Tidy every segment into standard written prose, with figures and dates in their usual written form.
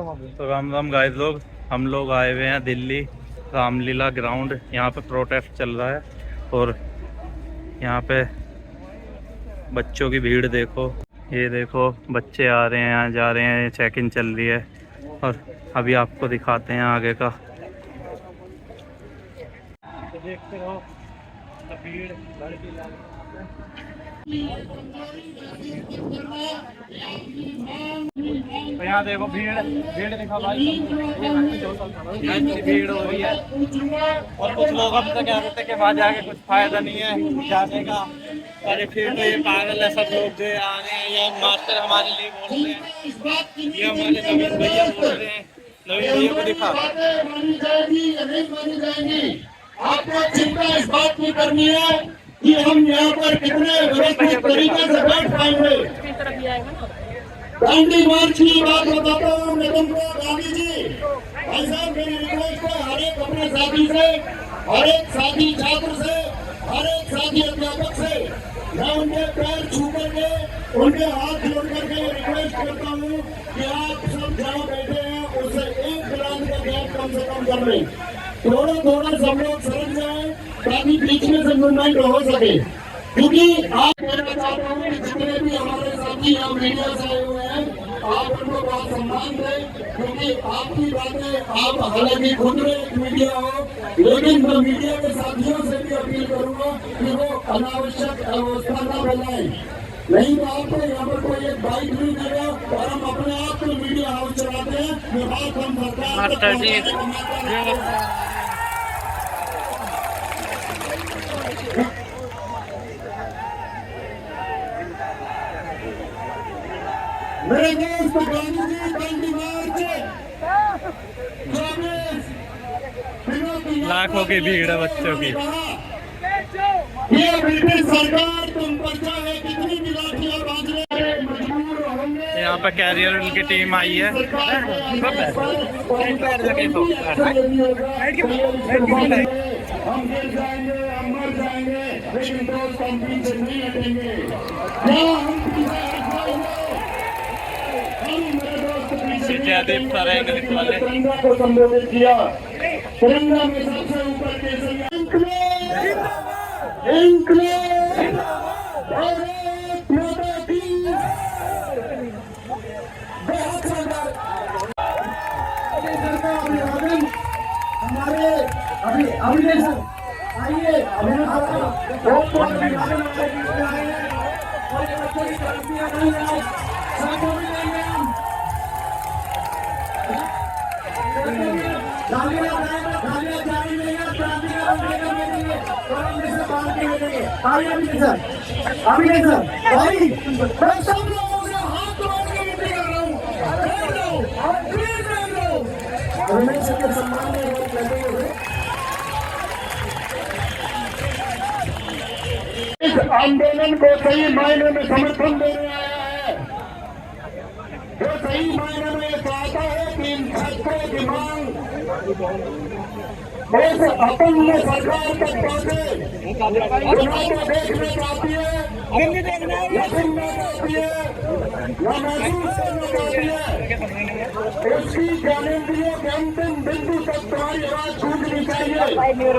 तो राम राम गाइस लोग, हम लोग आए हुए हैं दिल्ली रामलीला ग्राउंड। यहाँ पे प्रोटेस्ट चल रहा है और यहाँ पे बच्चों की भीड़ देखो। ये देखो बच्चे आ रहे हैं, यहाँ जा रहे हैं, चेक इन चल रही है और अभी आपको दिखाते हैं आगे का। तो देखते रहो भीड़। तो यहाँ देखो भीड़ देखो भाई, भीड़ हो रही है और कुछ लोग अब तक कह रहे थे कि वहाँ जाके कुछ फायदा नहीं है जाने का। अरे फिर तो ये पागल है सब लोग जो आ रहे हैं। ये मास्टर हमारे लिए बोल रहे हैं, ये हमारे नवीन भैया बोल रहे हैं। नवीन भैया को दिखा। आपको चिंता इस बात की करनी है कि हम यहाँ पर कितने व्यवस्थित तरीके से बैठ पाएंगे। दांडी मार्च की बात बताता हूँ मैं तुमको गांधी जी। ऐसा मेरी रिक्वेस्ट है हर एक अपने साथी से, हर एक साथी छात्र से, हर एक साथी अध्यापक से मैं उनके पैर छू करके, उनके हाथ जोड़ करके रिक्वेस्ट करता हूँ कि आप सब जहाँ बैठे हैं उससे एक गिलास का गैप कम से कम कर लें। थोड़ा सब लोग सरक जाए ताकि बीच में से मूवमेंट हो सके। क्योंकि आप कहना चाहता हूँ कि जितने भी हमारे साथी यहाँ मीडिया से आए हुए हैं, आप उनको बहुत सम्मान दें। क्योंकि आपकी बातें, आप हालांकि खुद में एक मीडिया हो, लेकिन मैं मीडिया के साथियों से भी अपील करूंगा कि वो अनावश्यक अवस्था न फैलाएं। नहीं तो आपको यहाँ पर कोई एक बाइक नहीं देगा और हम अपने आप को मीडिया हाउस चलाते हैं। ये बात हम सरकार मेरे दोस्त गांधी जी दांडी मार्च लाखों की भीड़ है बच्चों की। ये ब्रिटिश सरकार तुम पर चाहे कितनी भी लाठियां बांधने मजबूर होंगे। यहाँ पे कैरियर की टीम आई है। हम गिर जाएंगे, हम मर जाएंगे, लेकिन दोस्त हम पीछे नहीं हटेंगे। हम पीछे जयदीप सर इंग्लिश वाले तिरंगा को संबोधित किया। तिरंगा में सबसे ऊपर केसरिया हमारे अभिनय सर आइए। अभिनय सर भाई मैं सब लोगों से हाथ जोड़ के विनती कर रहा हूँ, अभिनय सर के सम्मान में कहते हुए इस आंदोलन को सही मायने में समर्थन देने आया है। जो सही मायने में चाहता है कि इन छात्रों की मांग इस अपंग सरकार तक पहुंचे। चुनाव को देखना चाहती है, या सुनना चाहती है, या महसूस करना चाहती है। उसकी गारंटियों के अंतिम बिंदु तक तुम्हारी आवाज छूटनी चाहिए। तुम ये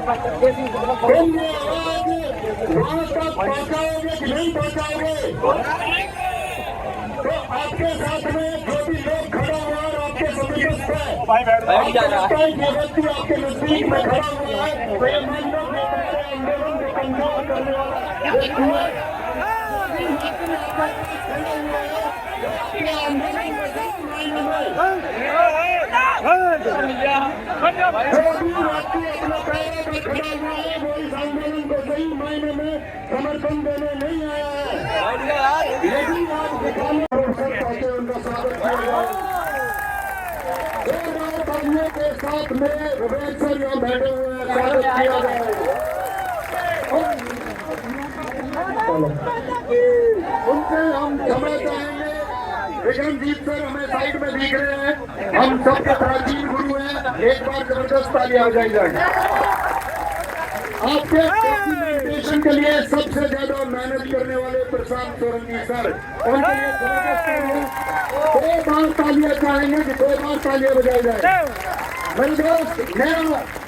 आवाज वहां तक पहुंचाओगे कि नहीं पहुंचाओगे? तो आपके साथ में जो भी लोग खड़ा हुआ है आपके समीपस्थ है, ये व्यक्ति आपके नजदीक में खड़ा हुआ है, तो ये मान लो कि आंदोलन को कमजोर करने वाला वो इस आंदोलन को सही मायने में समर्थन देने नहीं आया है। लेकिन आप उनका स्वागत किया जाए। के साथ में विवेक सर यहाँ बैठे हुए हैं, स्वागत किया जाए। उनसे हम क्षमा चाहेंगे। विक्रमजीत सर हमें साइड में दिख रहे हैं, हम सबके प्राचीन गुरु हैं। एक बार जबरदस्त ताली आ जाएगी। आपके डॉक्यूमेंटेशन के लिए सबसे ज्यादा मेहनत करने वाले प्रशांत सोरंगी सर, उनके लिए जबरदस्त बार तालियां चाहेंगे कि 2 बार तालियां बजाई जाए। मेरे दोस्त, मैं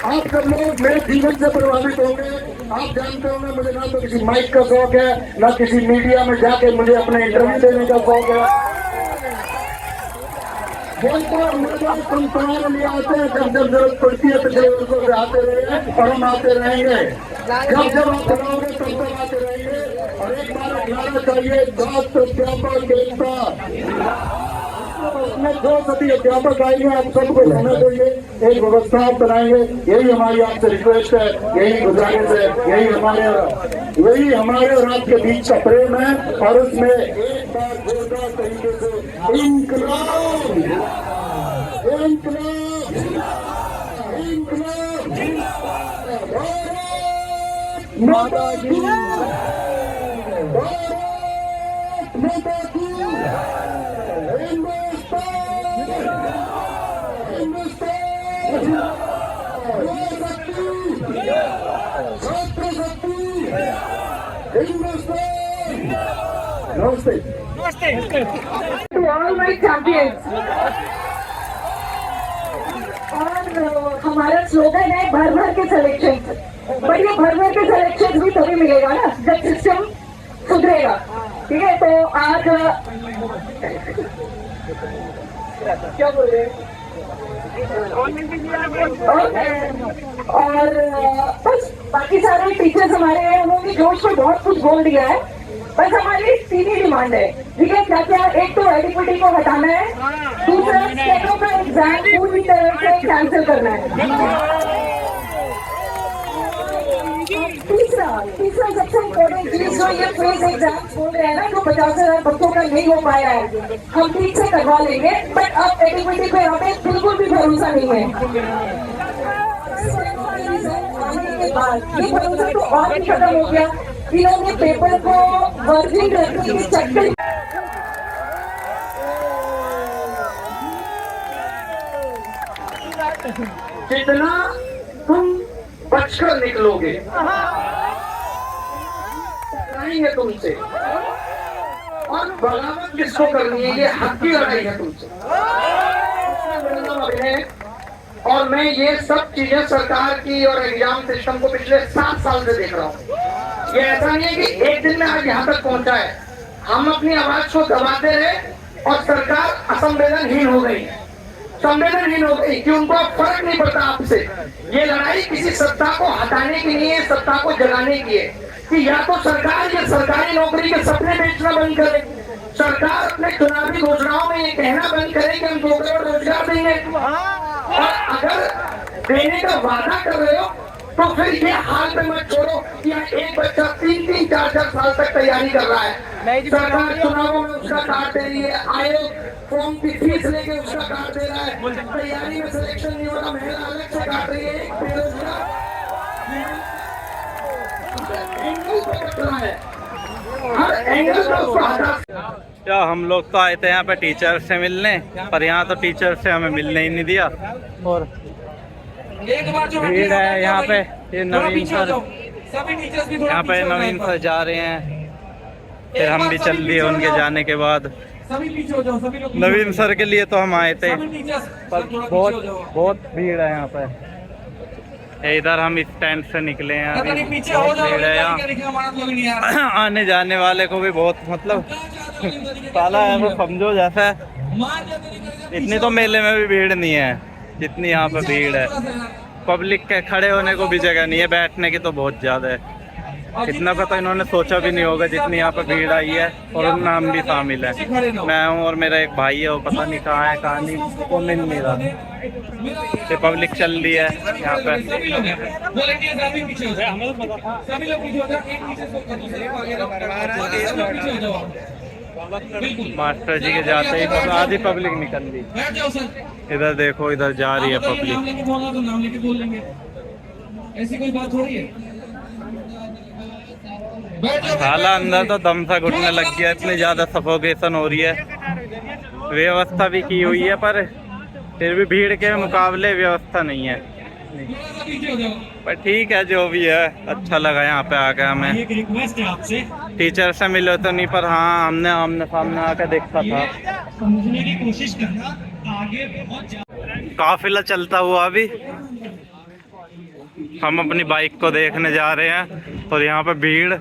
आप सब लोग मेरे जीवन से प्रभावित होंगे। आप जानते होंगे मुझे ना तो किसी माइक का शौक है, ना किसी मीडिया में जाके मुझे अपने इंटरव्यू देने का शौक है। संस्थान लिए आते हैं, जब जरूरत पड़ती है पिछले वर्षों से आते रहे हैं और हम आते रहेंगे। जब आप बनाओगे तब आते रहेंगे। और एक बार अखिलाना चाहिए, जात अध्यापक एकता उसमें 2 सदी अध्यापक आएंगे, आप सबको होना चाहिए, एक व्यवस्था आप बनाएंगे। यही हमारी आपसे रिक्वेस्ट है, यही गुजारिश है, यही हमारे और आपके बीच का प्रेम है। और उसमें एक बार जोरदार तरीके से इंकलाब, इंकलाब, इंकलाब, भारत माता की, भारत माता की, नमस्ते to all my champions. और हमारा स्लोगन है भर भर के सिलेक्शन। बट ये भर भर के सिलेक्शन भी तभी मिलेगा ना जब सिस्टम सुधरेगा। ठीक है, तो आज क्या बोल रहे हैं? और बस बाकी सारे टीचर्स हमारे हैं, उन्होंने जोश में बहुत कुछ बोल दिया है। बस हमारी सीधी डिमांड है, ठीक है, क्या क्या? एक तो एडिक्विटी को हटाना है, दूसरा स्टेटों का एग्जाम पूरी तरह से कैंसिल करना है, तीसरा सबसे इम्पोर्टेंट चीज जो ये फेस एग्जाम बोल रहे हैं ना, जो 50,000 बच्चों का नहीं हो पाया है, हम ठीक से करवा लेंगे। बट अब एडिक्विटी पे यहाँ पे बिल्कुल भी भरोसा नहीं है। ये भरोसा तो और भी खत्म हो गया। इन्होंने पेपर को वर्जिंग रखने के चक्कर जितना तुम बचकर निकलोगे लड़ाएंगे तुमसे, और बगावत किसको करनी है, ये हक की लड़ाई है तुमसे। और मैं ये सब चीजें सरकार की और एग्जाम सिस्टम को पिछले 7 साल से देख रहा हूँ। ये ऐसा नहीं है कि एक दिन में आज यहाँ तक पहुंचा है। हम अपनी आवाज को दबाते रहे और सरकार असंवेदनहीन हो गई, संवेदनहीन हो गई कि उनको अब फर्क नहीं पड़ता आपसे। ये लड़ाई किसी सत्ता को हटाने की नहीं है, सत्ता को जगाने की है कि या तो सरकार ये सरकारी नौकरी के सपने बेचना बंद करे, सरकार अपने चुनावी घोषणाओं में ये कहना बंद करे कि हम 2 करोड़ रोजगार देंगे, और अगर देने का वादा कर रहे हो तो फिर ये हाल पे मत छोड़ो कि एक बच्चा 3-3, 4-4 साल तक तैयारी कर रहा है, सरकार चुनावों में उसका काट दे रही है, आयोग फॉर्म की फीस लेके उसका काट दे रहा है, तैयारी में सिलेक्शन नहीं हो रहा, महिला अलग से काट रही है, एक बेरोजगार एंगल पे कट रहा है, हर एंगल पे उसको हटा। क्या हम लोग तो आए थे यहाँ पे टीचर से मिलने, पर यहाँ तो टीचर से हमें मिलने ही नहीं दिया। और भीड़ है यहाँ पे, ये नवीन सर, यहाँ पे नवीन सर जा रहे हैं, फिर हम भी चल दिए उनके जाने के बाद। नवीन सर के लिए तो हम आए थे, पर बहुत भीड़ है यहाँ पे। इधर हम स्टैंड से निकले हैं, अभी बहुत भीड़ है यहाँ। आने जाने वाले को भी बहुत, मतलब साला है वो, समझो जैसा इतनी तो मेले में भी भीड़ नहीं है जितनी यहाँ पे भीड़ है। पब्लिक के खड़े होने को भी जगह नहीं है, बैठने की तो बहुत ज़्यादा है। इतना पता इन्होंने सोचा भी नहीं होगा जितनी यहाँ पे भीड़ आई है, और उनमें हम भी शामिल है। मैं हूँ और मेरा एक भाई है, वो पता नहीं कहाँ है, कहाँ नहीं, वो मिल नहीं रहा। ये पब्लिक चल रही है यहाँ पे। मास्टर जी के जाते ही तो आधी पब्लिक निकल ली। इधर देखो, इधर जा रही है पब्लिक। ऐसी कोई बात हो रही है? साला अंदर तो दम सा घुटने लग गया, इतनी ज्यादा सफोकेशन हो रही है। व्यवस्था भी की हुई है, पर फिर भी भीड़ के मुकाबले व्यवस्था नहीं है। पर ठीक है, जो भी है, अच्छा लगा यहाँ पे आके हमें। एक रिक्वेस्ट है आपसे, टीचर से मिले तो नहीं, पर हाँ हमने आमने सामने आकर देखा था। समझने की कोशिश करना, आगे बहुत काफिला चलता हुआ अभी हम अपनी बाइक को देखने जा रहे हैं और यहाँ पे भीड़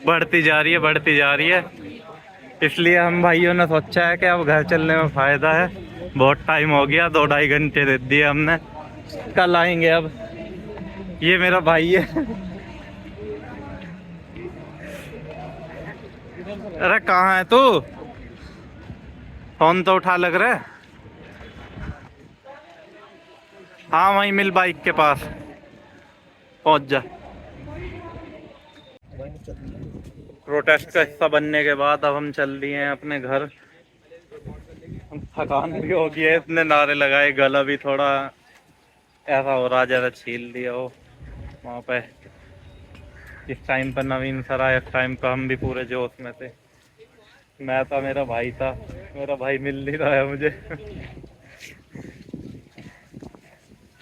बढ़ती जा रही है, बढ़ती जा रही है। इसलिए हम भाइयों ने सोचा है कि अब घर चलने में फ़ायदा है। बहुत टाइम हो गया, 2-2.5 घंटे दे दिए हमने, कल आएंगे। अब ये मेरा भाई है। अरे कहाँ है तू? फोन तो उठा, लग रहा है। हाँ वहीं मिल, बाइक के पास पहुंच जा। प्रोटेस्ट का हिस्सा बनने के बाद अब हम चल दिए हैं अपने घर। थकान भी हो गई है, इतने नारे लगाए, गला भी थोड़ा ऐसा हो रहा जैसा छील दिया हो वहाँ पे। इस टाइम पर नवीन सर आया, इस टाइम पर हम भी पूरे जोश में थे। मैं था, मेरा भाई था, मेरा भाई मिल नहीं रहा है मुझे।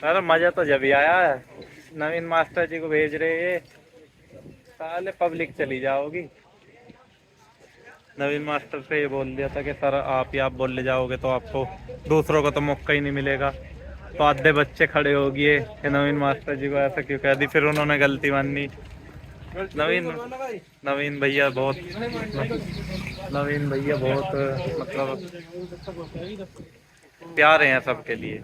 अरे मजा तो जब ही आया है, नवीन मास्टर जी को भेज रहे हैं, साले पब्लिक चली जाओगी। नवीन मास्टर से ये बोल दिया था कि सर आप ही आप बोल ले जाओगे तो आपको दूसरों को तो मौका ही नहीं मिलेगा। तो आधे बच्चे खड़े हो गए कि नवीन मास्टर जी को ऐसा क्यों कह दी। फिर उन्होंने गलती मानी। नवीन भैया बहुत मतलब प्यारे हैं सबके लिए।